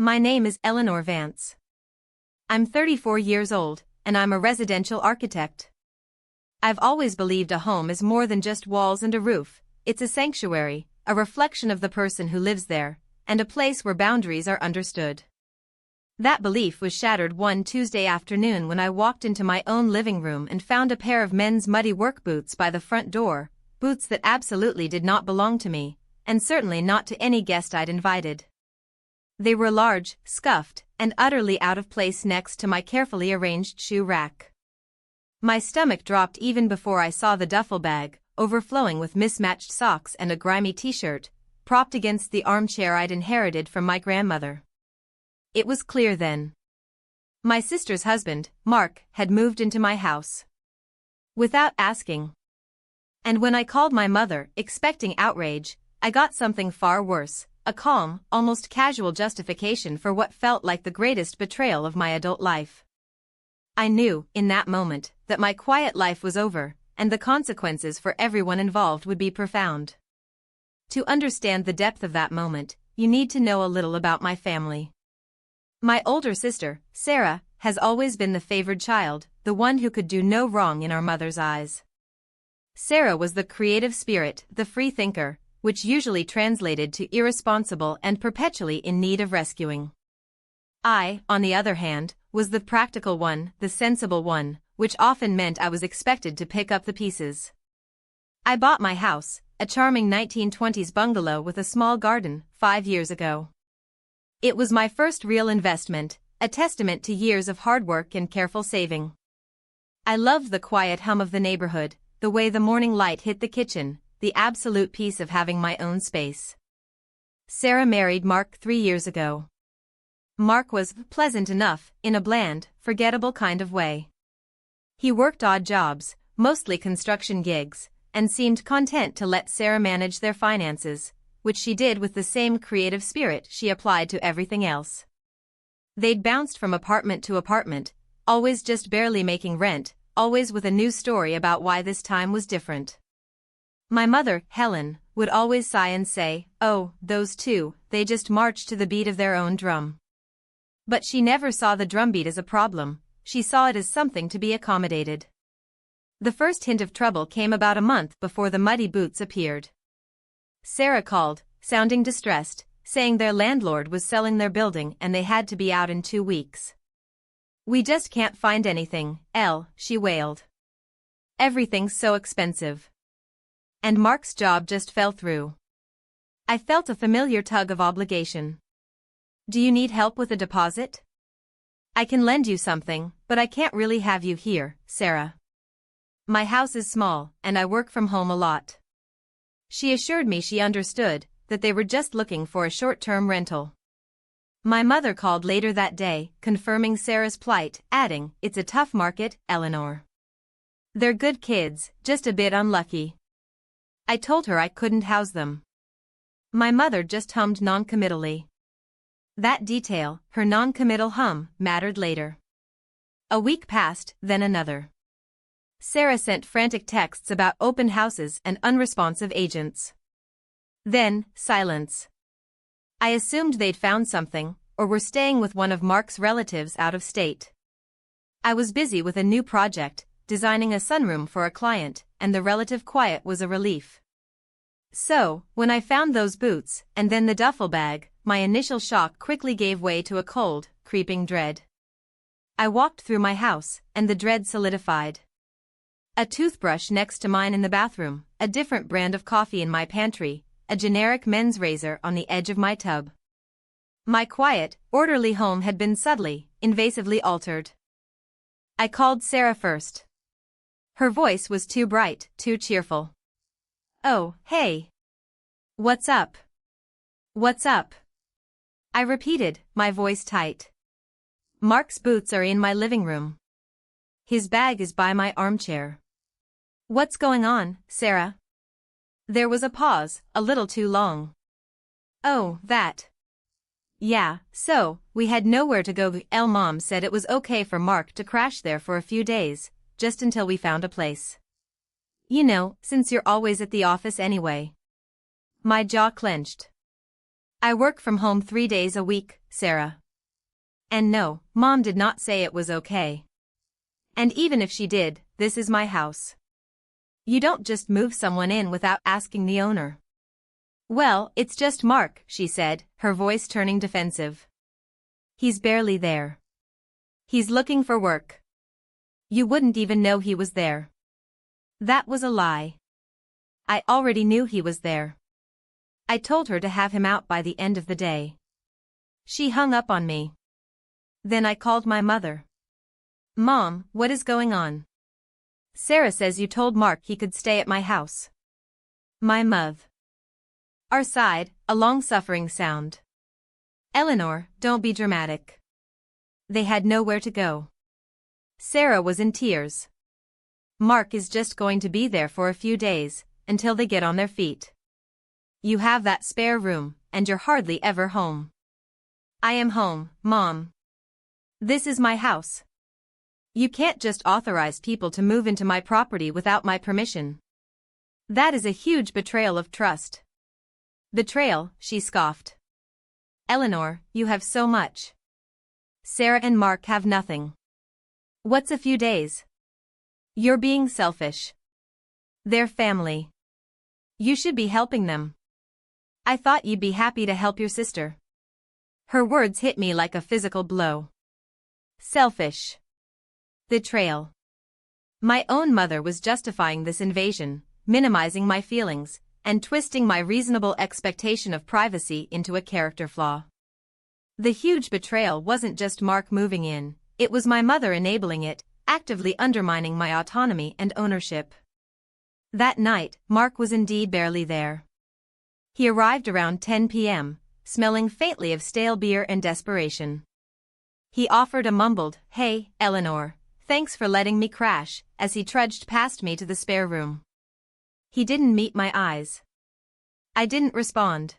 My name is Eleanor Vance. I'm 34 years old, and I'm a residential architect. I've always believed a home is more than just walls and a roof. It's a sanctuary, a reflection of the person who lives there, and a place where boundaries are understood. That belief was shattered one Tuesday afternoon when I walked into my own living room and found a pair of men's muddy work boots by the front door, boots that absolutely did not belong to me, and certainly not to any guest I'd invited. They were large, scuffed, and utterly out of place next to my carefully arranged shoe rack. My stomach dropped even before I saw the duffel bag, overflowing with mismatched socks and a grimy t-shirt, propped against the armchair I'd inherited from my grandmother. It was clear then. My sister's husband, Mark, had moved into my house. Without asking. And when I called my mother, expecting outrage, I got something far worse. A calm, almost casual justification for what felt like the greatest betrayal of my adult life. I knew, in that moment, that my quiet life was over, and the consequences for everyone involved would be profound. To understand the depth of that moment, you need to know a little about my family. My older sister, Sarah, has always been the favored child, the one who could do no wrong in our mother's eyes. Sarah was the creative spirit, the free thinker, which usually translated to irresponsible and perpetually in need of rescuing. I, on the other hand, was the practical one, the sensible one, which often meant I was expected to pick up the pieces. I bought my house, a charming 1920s bungalow with a small garden, 5 years ago. It was my first real investment, a testament to years of hard work and careful saving. I loved the quiet hum of the neighborhood, the way the morning light hit the kitchen, the absolute peace of having my own space. Sarah married Mark 3 years ago. Mark was pleasant enough, in a bland, forgettable kind of way. He worked odd jobs, mostly construction gigs, and seemed content to let Sarah manage their finances, which she did with the same creative spirit she applied to everything else. They'd bounced from apartment to apartment, always just barely making rent, always with a new story about why this time was different. My mother, Helen, would always sigh and say, "Oh, those two, they just march to the beat of their own drum." But she never saw the drumbeat as a problem, she saw it as something to be accommodated. The first hint of trouble came about a month before the muddy boots appeared. Sarah called, sounding distressed, saying their landlord was selling their building and they had to be out in 2 weeks. "We just can't find anything, she wailed. "Everything's so expensive." And Mark's job just fell through. I felt a familiar tug of obligation. "Do you need help with a deposit?" "I can lend you something, but I can't really have you here, Sarah. My house is small, and I work from home a lot." She assured me she understood, that they were just looking for a short-term rental. My mother called later that day, confirming Sarah's plight, adding, "It's a tough market, Eleanor. They're good kids, just a bit unlucky." I told her I couldn't house them. My mother just hummed non-committally. That detail, her non-committal hum, mattered later. A week passed, then another. Sarah sent frantic texts about open houses and unresponsive agents. Then, silence. I assumed they'd found something, or were staying with one of Mark's relatives out of state. I was busy with a new project, designing a sunroom for a client, and the relative quiet was a relief. So, when I found those boots, and then the duffel bag, my initial shock quickly gave way to a cold, creeping dread. I walked through my house, and the dread solidified. A toothbrush next to mine in the bathroom, a different brand of coffee in my pantry, a generic men's razor on the edge of my tub. My quiet, orderly home had been subtly, invasively altered. I called Sarah first. Her voice was too bright, too cheerful. "Oh, hey. What's up? What's up?" I repeated, my voice tight. "Mark's boots are in my living room. His bag is by my armchair." "What's going on, Sarah?" There was a pause, a little too long. "Oh, that. Yeah, so, we had nowhere to go. Mom said it was okay for Mark to crash there for a few days, just until we found a place. You know, since you're always at the office anyway." My jaw clenched. I work from home 3 days a week, Sarah. And no, Mom did not say it was okay. And even if she did, this is my house. You don't just move someone in without asking the owner. Well, it's just Mark, she said, her voice turning defensive. He's barely there. He's looking for work. You wouldn't even know he was there. That was a lie. I already knew he was there. I told her to have him out by the end of the day. She hung up on me. Then I called my mother. Mom, what is going on? Sarah says you told Mark he could stay at my house. My mother. Our sighed, a long-suffering sound. Eleanor, don't be dramatic. They had nowhere to go. Sarah was in tears. Mark is just going to be there for a few days, until they get on their feet. You have that spare room, and you're hardly ever home. I am home, Mom. This is my house. You can't just authorize people to move into my property without my permission. That is a huge betrayal of trust. Betrayal, she scoffed. Eleanor, you have so much. Sarah and Mark have nothing. What's a few days? You're being selfish. They're family. You should be helping them. I thought you'd be happy to help your sister. Her words hit me like a physical blow. Selfish. Betrayal. My own mother was justifying this invasion, minimizing my feelings, and twisting my reasonable expectation of privacy into a character flaw. The huge betrayal wasn't just Mark moving in, it was my mother enabling it, actively undermining my autonomy and ownership. That night, Mark was indeed barely there. He arrived around 10 p.m., smelling faintly of stale beer and desperation. He offered a mumbled, "Hey, Eleanor, thanks for letting me crash," as he trudged past me to the spare room. He didn't meet my eyes. I didn't respond.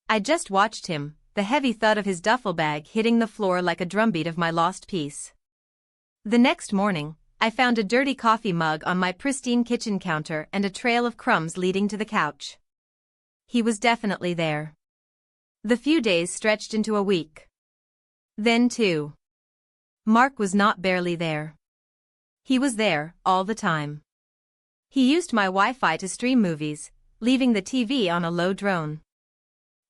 I just watched him, the heavy thud of his duffel bag hitting the floor like a drumbeat of my lost piece. The next morning, I found a dirty coffee mug on my pristine kitchen counter and a trail of crumbs leading to the couch. He was definitely there. The few days stretched into a week. Then 2. Mark was not barely there. He was there, all the time. He used my Wi-Fi to stream movies, leaving the TV on a low drone.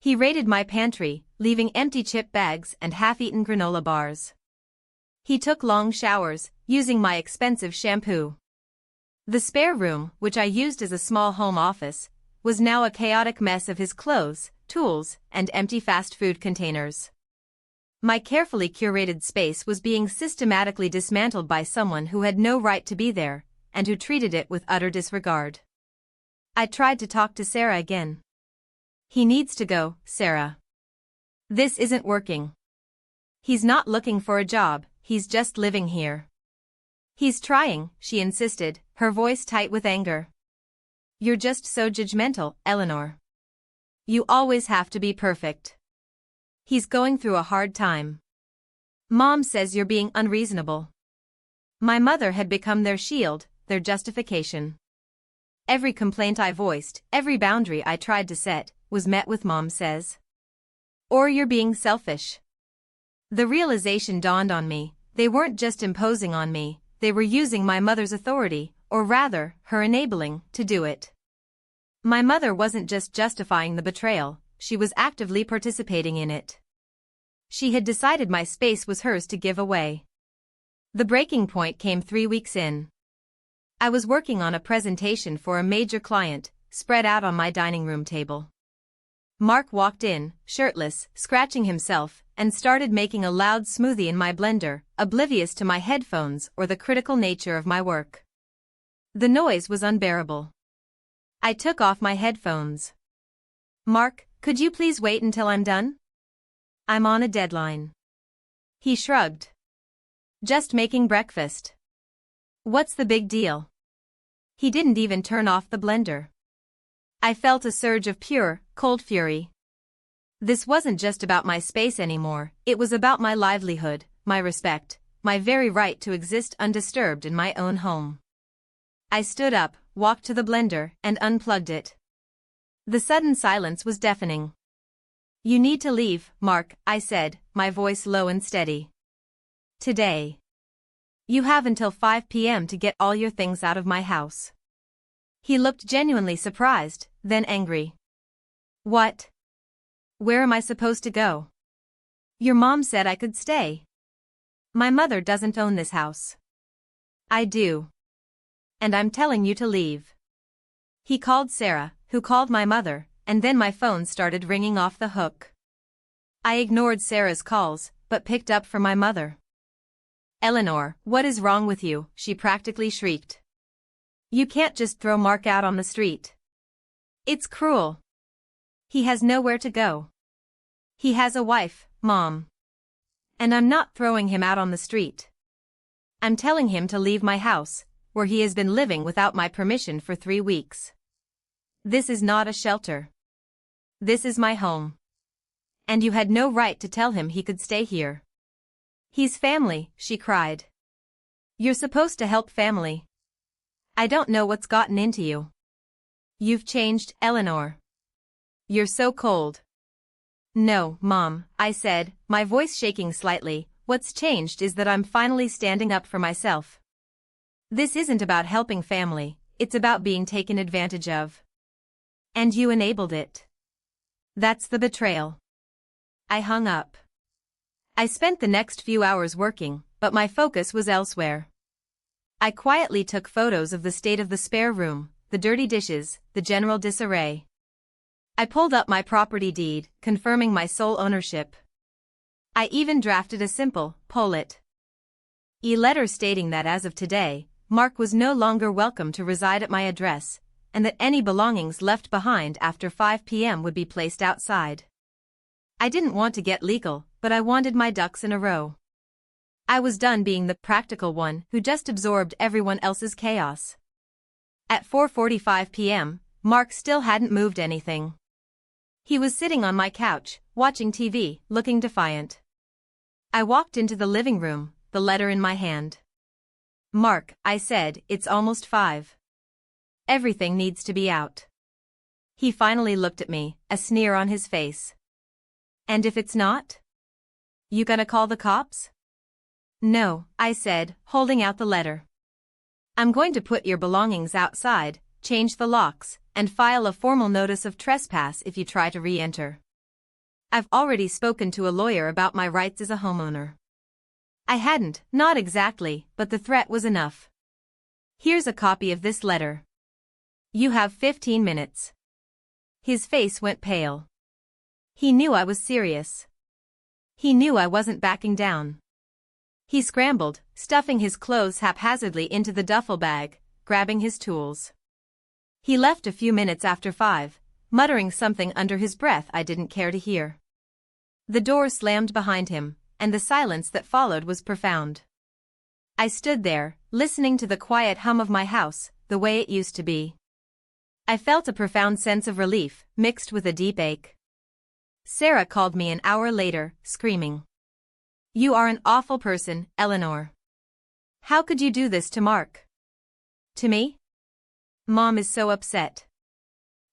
He raided my pantry, leaving empty chip bags and half-eaten granola bars. He took long showers, using my expensive shampoo. The spare room, which I used as a small home office, was now a chaotic mess of his clothes, tools, and empty fast food containers. My carefully curated space was being systematically dismantled by someone who had no right to be there, and who treated it with utter disregard. I tried to talk to Sarah again. He needs to go, Sarah. This isn't working. He's not looking for a job, he's just living here. He's trying, she insisted, her voice tight with anger. You're just so judgmental, Eleanor. You always have to be perfect. He's going through a hard time. Mom says you're being unreasonable. My mother had become their shield, their justification. Every complaint I voiced, every boundary I tried to set, was met with "Mom says." Or you're being selfish. The realization dawned on me, they weren't just imposing on me, they were using my mother's authority, or rather, her enabling, to do it. My mother wasn't just justifying the betrayal, she was actively participating in it. She had decided my space was hers to give away. The breaking point came 3 weeks in. I was working on a presentation for a major client, spread out on my dining room table. Mark walked in, shirtless, scratching himself, and started making a loud smoothie in my blender, oblivious to my headphones or the critical nature of my work. The noise was unbearable. I took off my headphones. "Mark, could you please wait until I'm done? I'm on a deadline." He shrugged. "Just making breakfast. What's the big deal?" He didn't even turn off the blender. I felt a surge of pure, cold fury. This wasn't just about my space anymore, it was about my livelihood, my respect, my very right to exist undisturbed in my own home. I stood up, walked to the blender, and unplugged it. The sudden silence was deafening. You need to leave, Mark, I said, my voice low and steady. Today. You have until 5 p.m. to get all your things out of my house. He looked genuinely surprised, then angry. What? Where am I supposed to go? Your mom said I could stay. My mother doesn't own this house. I do. And I'm telling you to leave. He called Sarah, who called my mother, and then my phone started ringing off the hook. I ignored Sarah's calls, but picked up for my mother. Eleanor, what is wrong with you? She practically shrieked. You can't just throw Mark out on the street. It's cruel. He has nowhere to go. He has a wife, Mom. And I'm not throwing him out on the street. I'm telling him to leave my house, where he has been living without my permission for 3 weeks. This is not a shelter. This is my home. And you had no right to tell him he could stay here. He's family, she cried. You're supposed to help family. I don't know what's gotten into you. You've changed, Eleanor. You're so cold. No, Mom, I said, my voice shaking slightly. What's changed is that I'm finally standing up for myself. This isn't about helping family, it's about being taken advantage of. And you enabled it. That's the betrayal. I hung up. I spent the next few hours working, but my focus was elsewhere. I quietly took photos of the state of the spare room, the dirty dishes, the general disarray. I pulled up my property deed, confirming my sole ownership. I even drafted a simple, Polit. letter stating that as of today, Mark was no longer welcome to reside at my address, and that any belongings left behind after 5 p.m. would be placed outside. I didn't want to get legal, but I wanted my ducks in a row. I was done being the practical one who just absorbed everyone else's chaos. At 4:45 p.m., Mark still hadn't moved anything. He was sitting on my couch, watching TV, looking defiant. I walked into the living room, the letter in my hand. Mark, I said, it's almost 5. Everything needs to be out. He finally looked at me, a sneer on his face. And if it's not? You gonna call the cops? No, I said, holding out the letter. I'm going to put your belongings outside, change the locks, and file a formal notice of trespass if you try to re-enter. I've already spoken to a lawyer about my rights as a homeowner. I hadn't, not exactly, but the threat was enough. Here's a copy of this letter. You have 15 minutes. His face went pale. He knew I was serious. He knew I wasn't backing down. He scrambled, stuffing his clothes haphazardly into the duffel bag, grabbing his tools. He left a few minutes after 5, muttering something under his breath I didn't care to hear. The door slammed behind him, and the silence that followed was profound. I stood there, listening to the quiet hum of my house, the way it used to be. I felt a profound sense of relief, mixed with a deep ache. Sarah called me an hour later, screaming. You are an awful person, Eleanor. How could you do this to Mark? To me? Mom is so upset.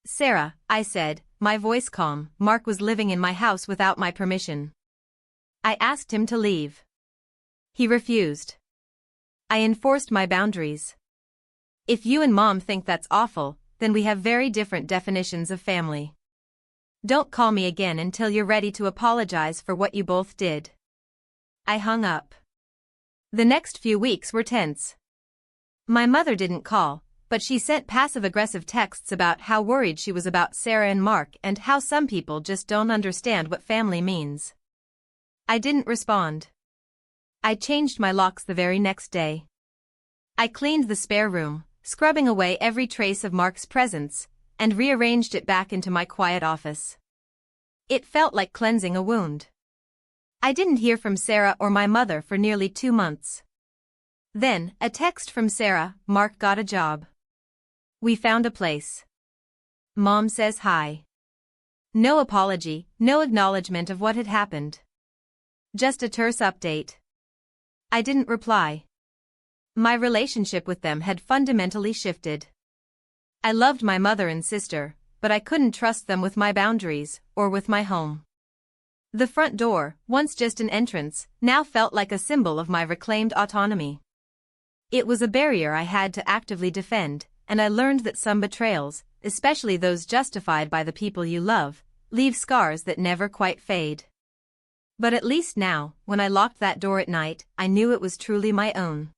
Sarah, I said, my voice calm, Mark was living in my house without my permission. I asked him to leave. He refused. I enforced my boundaries. If you and Mom think that's awful, then we have very different definitions of family. Don't call me again until you're ready to apologize for what you both did. I hung up. The next few weeks were tense. My mother didn't call, but she sent passive-aggressive texts about how worried she was about Sarah and Mark and how some people just don't understand what family means. I didn't respond. I changed my locks the very next day. I cleaned the spare room, scrubbing away every trace of Mark's presence, and rearranged it back into my quiet office. It felt like cleansing a wound. I didn't hear from Sarah or my mother for nearly 2 months. Then, a text from Sarah, Mark got a job. We found a place. Mom says hi. No apology, no acknowledgement of what had happened. Just a terse update. I didn't reply. My relationship with them had fundamentally shifted. I loved my mother and sister, but I couldn't trust them with my boundaries, or with my home. The front door, once just an entrance, now felt like a symbol of my reclaimed autonomy. It was a barrier I had to actively defend, and I learned that some betrayals, especially those justified by the people you love, leave scars that never quite fade. But at least now, when I locked that door at night, I knew it was truly my own.